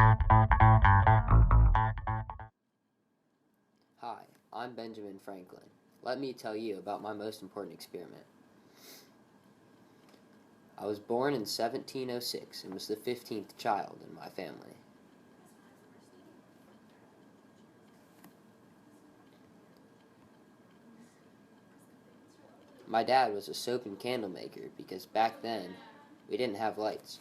Hi, I'm Benjamin Franklin. Let me tell you about my most important experiment. I was born in 1706 and was the 15th child in my family. My dad was a soap and candle maker because back then we didn't have lights.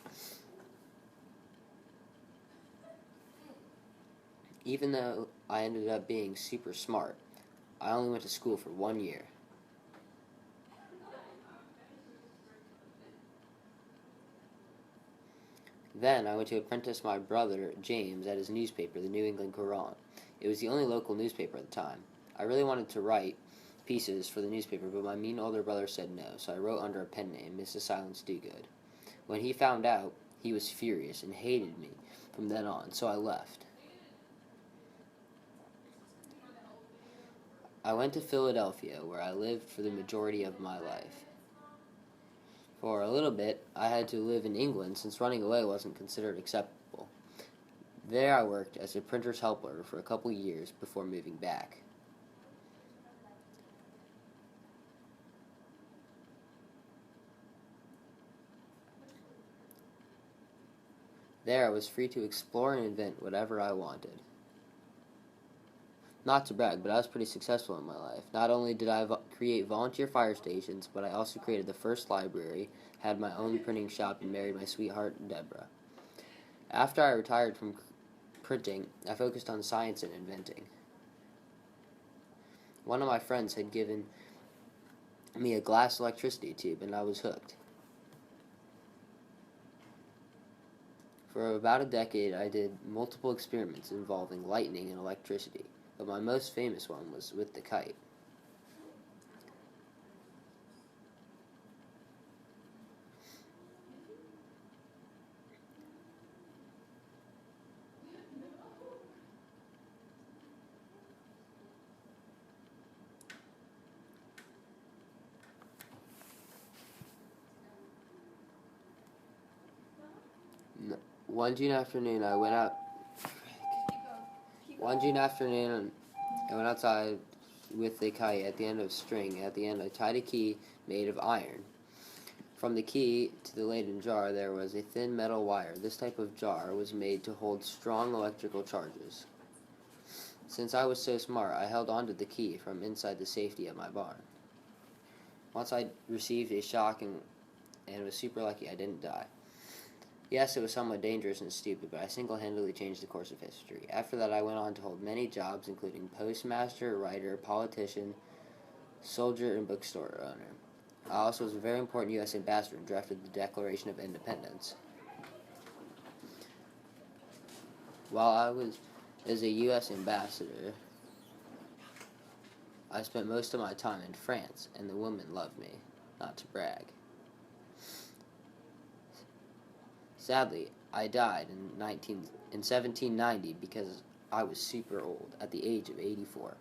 Even though I ended up being super smart, I only went to school for 1 year. Then I went to apprentice my brother James at his newspaper, the New England Courant. It was the only local newspaper at the time. I really wanted to write pieces for the newspaper, but my mean older brother said no, so I wrote under a pen name, Mrs. Silence Dogood. When he found out, he was furious and hated me from then on, so I left. I went to Philadelphia, where I lived for the majority of my life. For a little bit, I had to live in England since running away wasn't considered acceptable. There I worked as a printer's helper for a couple years before moving back. There I was free to explore and invent whatever I wanted. Not to brag, but I was pretty successful in my life. Not only did I create volunteer fire stations, but I also created the first library, had my own printing shop, and married my sweetheart, Deborah. After I retired from printing, I focused on science and inventing. One of my friends had given me a glass electricity tube, and I was hooked. For about a decade, I did multiple experiments involving lightning and electricity, but my most famous one was with the kite. One June afternoon, I went outside with the kite at the end of string. At the end, I tied a key made of iron. From the key to the Leyden jar, there was a thin metal wire. This type of jar was made to hold strong electrical charges. Since I was so smart, I held onto the key from inside the safety of my barn. Once I received a shock and was super lucky I didn't die. Yes, it was somewhat dangerous and stupid, but I single-handedly changed the course of history. After that, I went on to hold many jobs, including postmaster, writer, politician, soldier, and bookstore owner. I also was a very important U.S. ambassador and drafted the Declaration of Independence. While I was as a U.S. ambassador, I spent most of my time in France, and the women loved me, not to brag. Sadly, I died in 1790 because I was super old, at the age of 84.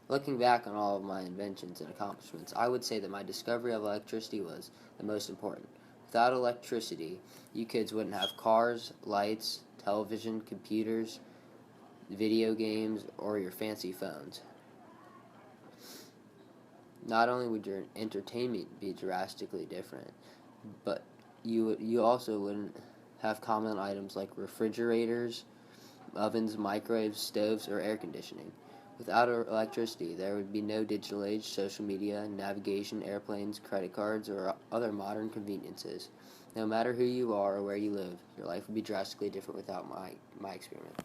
Looking back on all of my inventions and accomplishments, I would say that my discovery of electricity was the most important. Without electricity, you kids wouldn't have cars, lights, television, computers, video games, or your fancy phones. Not only would your entertainment be drastically different, but you also wouldn't have common items like refrigerators, ovens, microwaves, stoves, or air conditioning. Without electricity, there would be no digital age, social media, navigation, airplanes, credit cards, or other modern conveniences. No matter who you are or where you live, your life would be drastically different without my experiment.